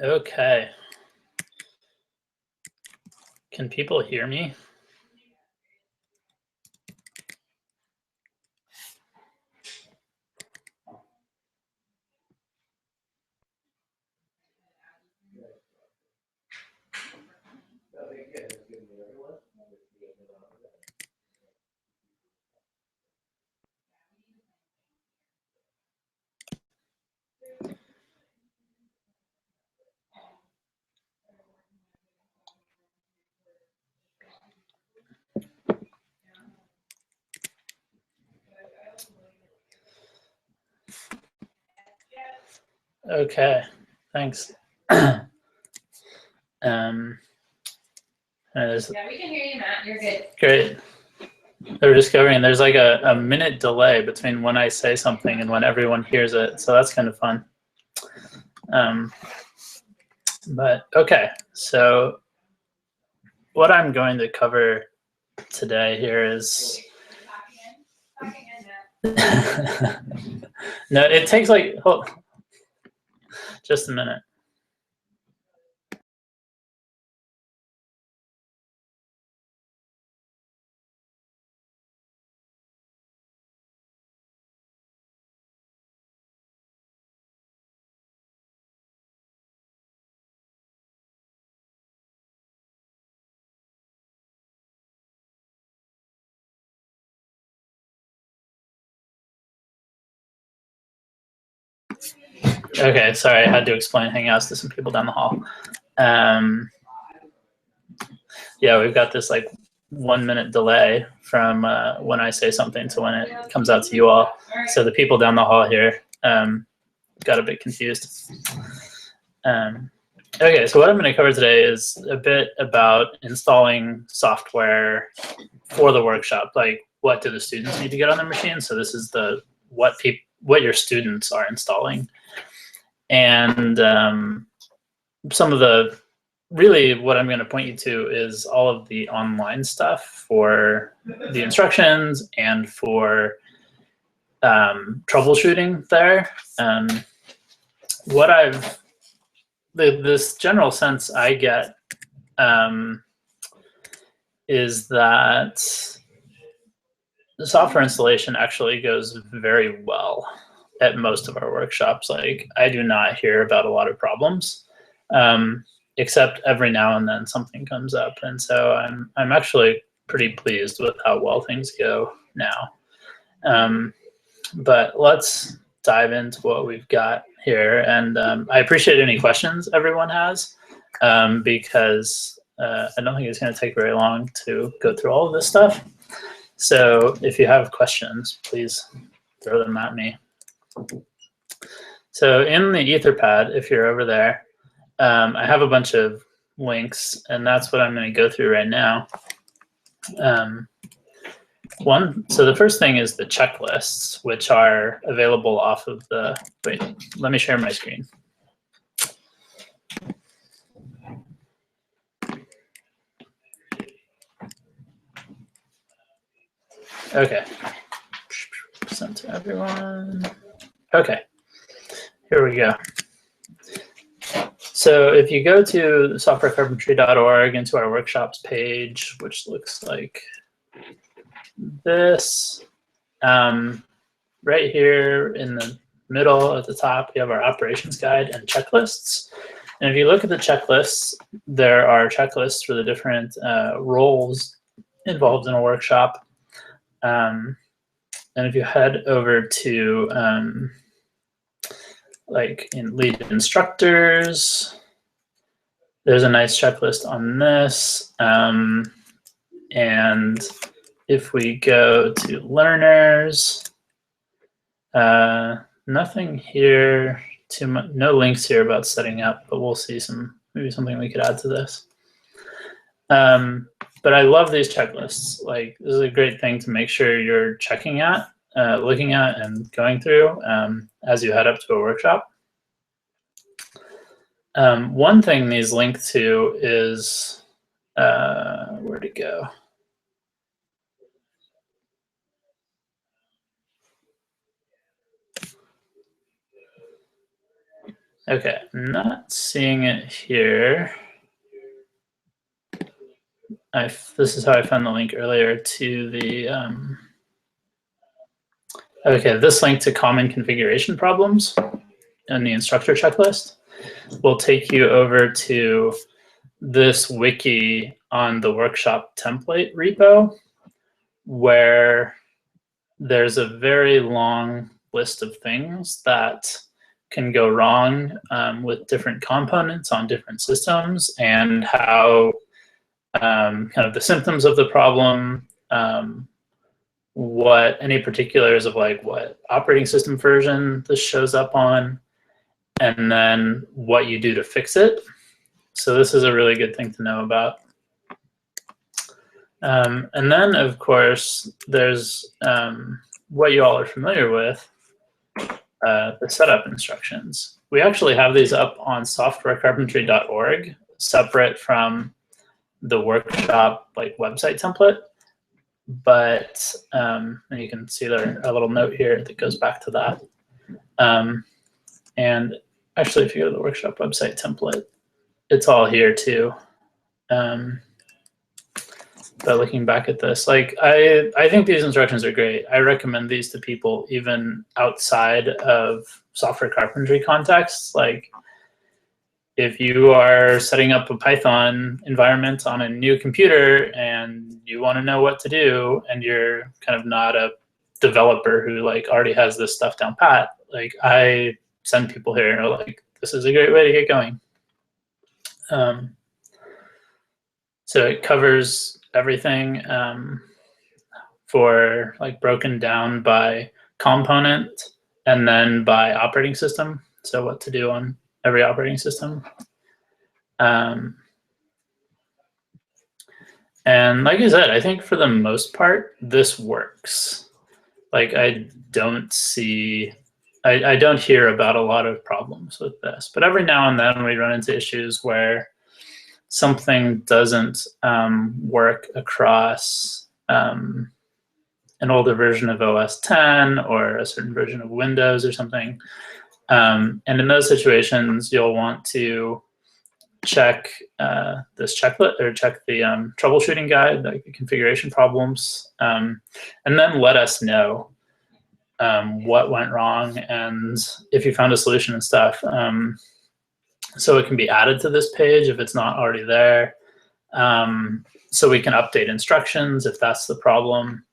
Okay. Can people hear me? Okay, thanks. Yeah, we can hear you, Matt. You're good. Great. They're discovering there's like a minute delay between when I say something and when everyone hears it, so that's kind of fun. But okay, so what I'm going to cover today here is no, it takes like just a minute. Okay, sorry, I had to explain Hangouts to some people down the hall. Yeah, we've got this like 1 minute delay from when I say something to when it comes out to you all. So the people down the hall here got a bit confused. Okay, so what I'm going to cover today is a bit about installing software for the workshop. Like, what do the students need to get on their machine? So this is the what your students are installing, and some of the really what I'm going to point you to is all of the online stuff for the instructions and for troubleshooting there. This general sense I get is that the software installation actually goes very well at most of our workshops. Like, I do not hear about a lot of problems, except every now and then something comes up. And so I'm actually pretty pleased with how well things go now. But let's dive into what we've got here. And I appreciate any questions everyone has, because I don't think it's going to take very long to go through all of this stuff. So if you have questions, please throw them at me. So in the Etherpad, if you're over there, I have a bunch of links, and that's what I'm going to go through right now. So the first thing is the checklists, which are available off of the, wait, let me share my screen. Okay, sent to everyone. Okay, here we go. So if you go to softwarecarpentry.org into our workshops page, which looks like this, right here in the middle at the top, we have our operations guide and checklists. And if you look at the checklists, there are checklists for the different roles involved in a workshop. And if you head over to like in lead instructors, there's a nice checklist on this. And if we go to learners, nothing here, no links here about setting up, but we'll see maybe something we could add to this. But I love these checklists. Like, this is a great thing to make sure you're checking at, looking at, and going through as you head up to a workshop. One thing these link to is, where'd it go? Okay, I'm not seeing it here. This is how I found the link earlier to the, okay, this link to common configuration problems in the instructor checklist will take you over to this wiki on the workshop template repo, where there's a very long list of things that can go wrong with different components on different systems, and how kind of the symptoms of the problem, what any particulars of like what operating system version this shows up on, and then what you do to fix it. So this is a really good thing to know about. And then, of course, there's what you all are familiar with, the setup instructions. We actually have these up on softwarecarpentry.org, separate from the workshop like website template. But and you can see there a little note here that goes back to that. And actually, if you go to the workshop website template, it's all here too. But looking back at this, like I think these instructions are great. I recommend these to people even outside of software carpentry contexts. Like if you are setting up a Python environment on a new computer and you want to know what to do, and you're kind of not a developer who like already has this stuff down pat, like I send people here and are like, this is a great way to get going. So it covers everything for like broken down by component and then by operating system. So what to do on every operating system. And like I said, I think for the most part, this works. Like I don't hear about a lot of problems with this, but every now and then we run into issues where something doesn't work across an older version of OS 10 or a certain version of Windows or something. And in those situations, you'll want to check this checklist, or check the troubleshooting guide, like the configuration problems, and then let us know what went wrong and if you found a solution and stuff. So it can be added to this page if it's not already there. So we can update instructions if that's the problem,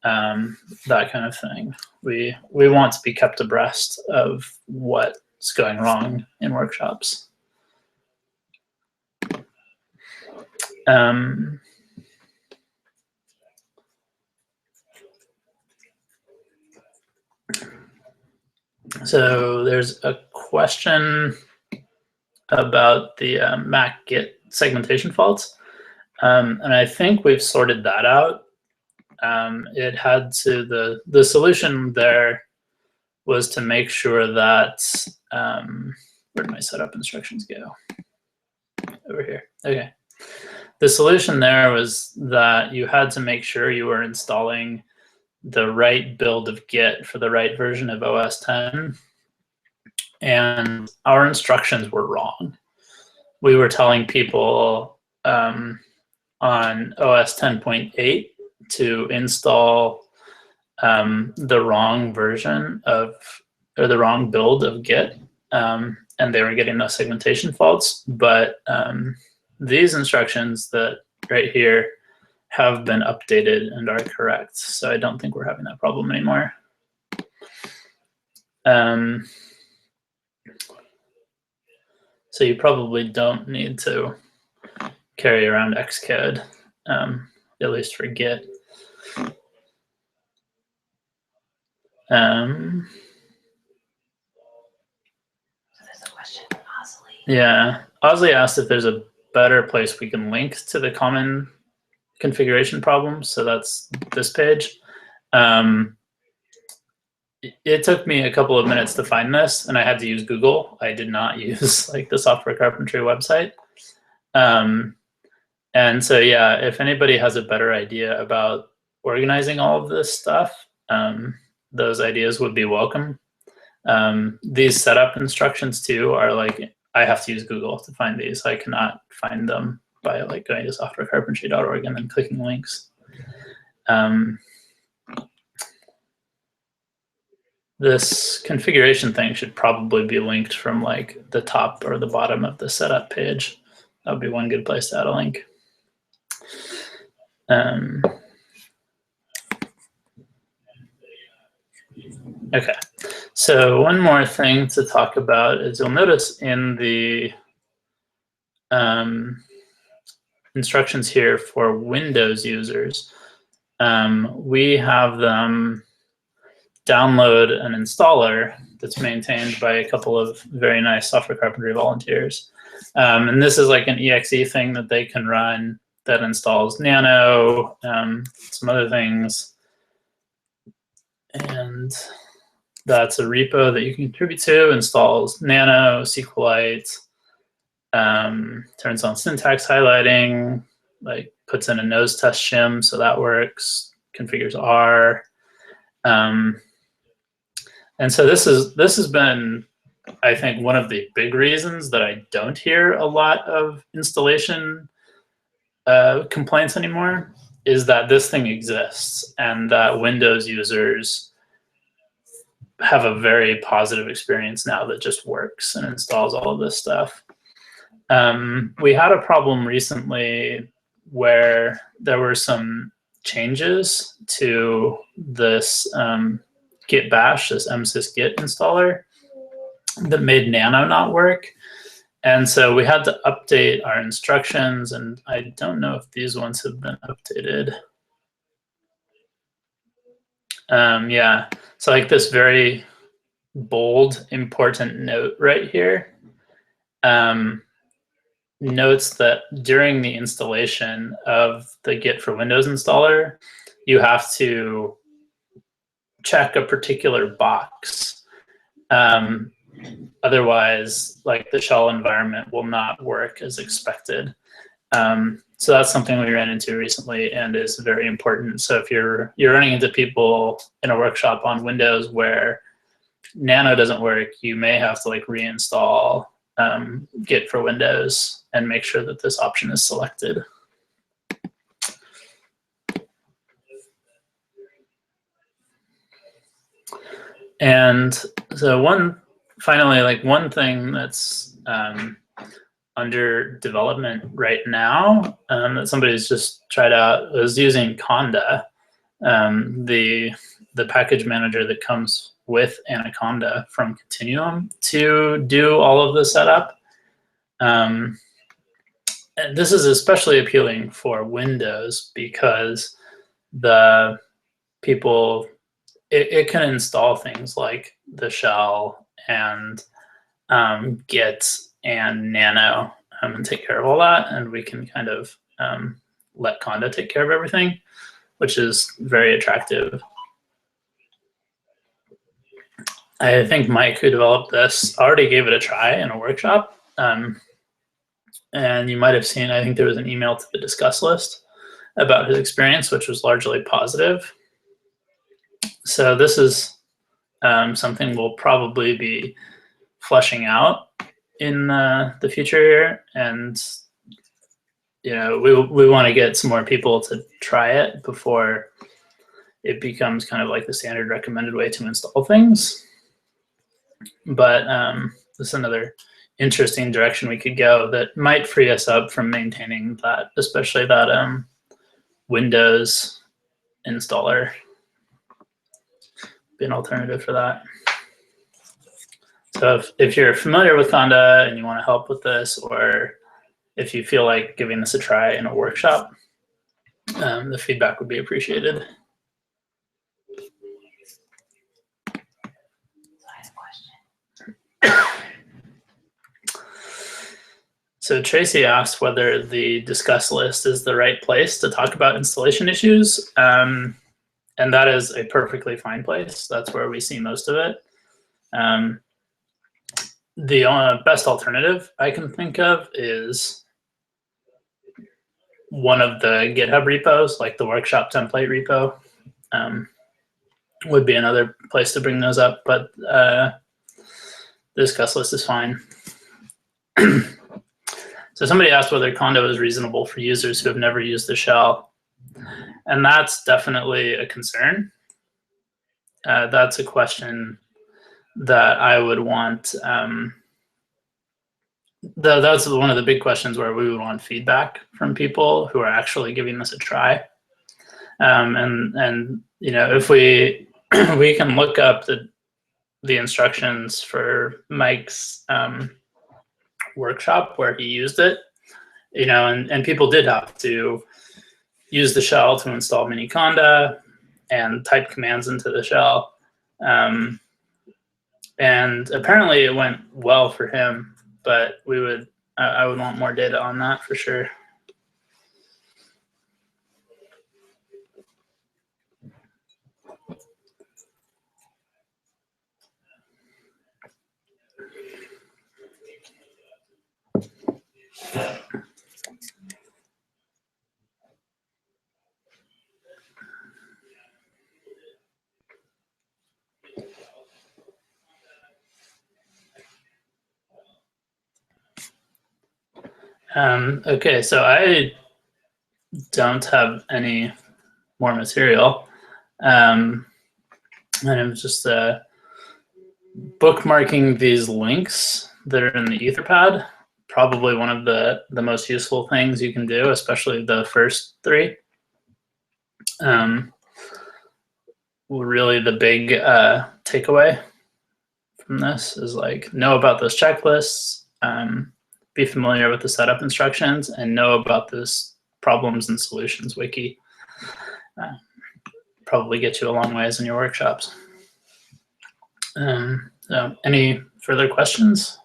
that kind of thing. We want to be kept abreast of what's going wrong in workshops. So there's a question about the Mac Git segmentation faults. And I think we've sorted that out. It had to, the solution there was to make sure that, where did my setup instructions go? Over here, okay. The solution there was that you had to make sure you were installing the right build of Git for the right version of OS 10. And our instructions were wrong. We were telling people on OS 10.8 to install the wrong version of, or the wrong build of Git, and they were getting those segmentation faults. But these instructions that right here have been updated and are correct. So I don't think we're having that problem anymore. So you probably don't need to carry around Xcode, at least for Git. So there's a question from Osley. Yeah, Osley asked if there's a better place we can link to the common configuration problems. So that's this page. It took me a couple of minutes to find this, and I had to use Google. I did not use like the Software Carpentry website. And so, yeah, if anybody has a better idea about organizing all of this stuff, those ideas would be welcome. These setup instructions too are like, I have to use Google to find these. I cannot find them by like going to softwarecarpentry.org and then clicking links. This configuration thing should probably be linked from like the top or the bottom of the setup page. That would be one good place to add a link. Okay, so one more thing to talk about is you'll notice in the instructions here for Windows users, we have them download an installer that's maintained by a couple of very nice Software Carpentry volunteers. And this is like an exe thing that they can run that installs Nano, some other things. And that's a repo that you can contribute to, installs Nano, SQLite, turns on syntax highlighting, like puts in a nose test shim, so that works, configures R. And so this has been, I think, one of the big reasons that I don't hear a lot of installation complaints anymore, is that this thing exists and that Windows users have a very positive experience now that just works and installs all of this stuff. We had a problem recently where there were some changes to this git bash, this msys-git installer, that made Nano not work. And so we had to update our instructions, and I don't know if these ones have been updated. Yeah, so like this very bold, important note right here notes that during the installation of the Git for Windows installer, you have to check a particular box. Otherwise, like the shell environment will not work as expected. So that's something we ran into recently and is very important. So if you're running into people in a workshop on Windows where Nano doesn't work, you may have to like reinstall Git for Windows and make sure that this option is selected. And so one thing that's under development right now that somebody's just tried out was using Conda, the package manager that comes with Anaconda from Continuum, to do all of the setup. And this is especially appealing for Windows because the people, it can install things like the shell and Git and Nano and take care of all that, and we can kind of let Conda take care of everything, which is very attractive. I think Mike, who developed this, already gave it a try in a workshop. And you might have seen, I think there was an email to the discuss list about his experience, which was largely positive. So this is something we'll probably be fleshing out in the future here. And you know, we want to get some more people to try it before it becomes kind of like the standard recommended way to install things. But this is another interesting direction we could go that might free us up from maintaining that, especially that Windows installer. Be an alternative for that. So if you're familiar with Conda and you want to help with this, or if you feel like giving this a try in a workshop, the feedback would be appreciated. So Tracy asked whether the discuss list is the right place to talk about installation issues. And that is a perfectly fine place. That's where we see most of it. The best alternative I can think of is one of the GitHub repos, like the workshop template repo, would be another place to bring those up. But The discuss list is fine. So somebody asked whether Condo is reasonable for users who have never used the shell. And that's definitely a concern. That's a question that I would want. That's one of the big questions where we would want feedback from people who are actually giving this a try. And you know, if we we can look up the instructions for Mike's workshop where he used it, you know, and people did have to use the shell to install Miniconda and type commands into the shell. And apparently it went well for him, but I would want more data on that for sure. Okay, so I don't have any more material. And I'm just bookmarking these links that are in the Etherpad. Probably one of the most useful things you can do, especially the first three. Really the big takeaway from this is like, know about those checklists, be familiar with the setup instructions, and know about this problems and solutions wiki. Probably get you a long ways in your workshops. So any further questions?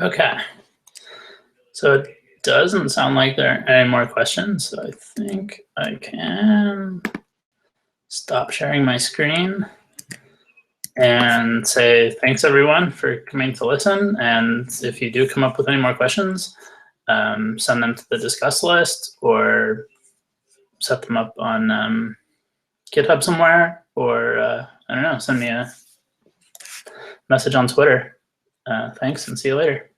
Okay, so it doesn't sound like there are any more questions, so I think I can stop sharing my screen and say thanks everyone for coming to listen. And if you do come up with any more questions, send them to the discuss list or set them up on GitHub somewhere, or I don't know, send me a message on Twitter. Thanks and see you later.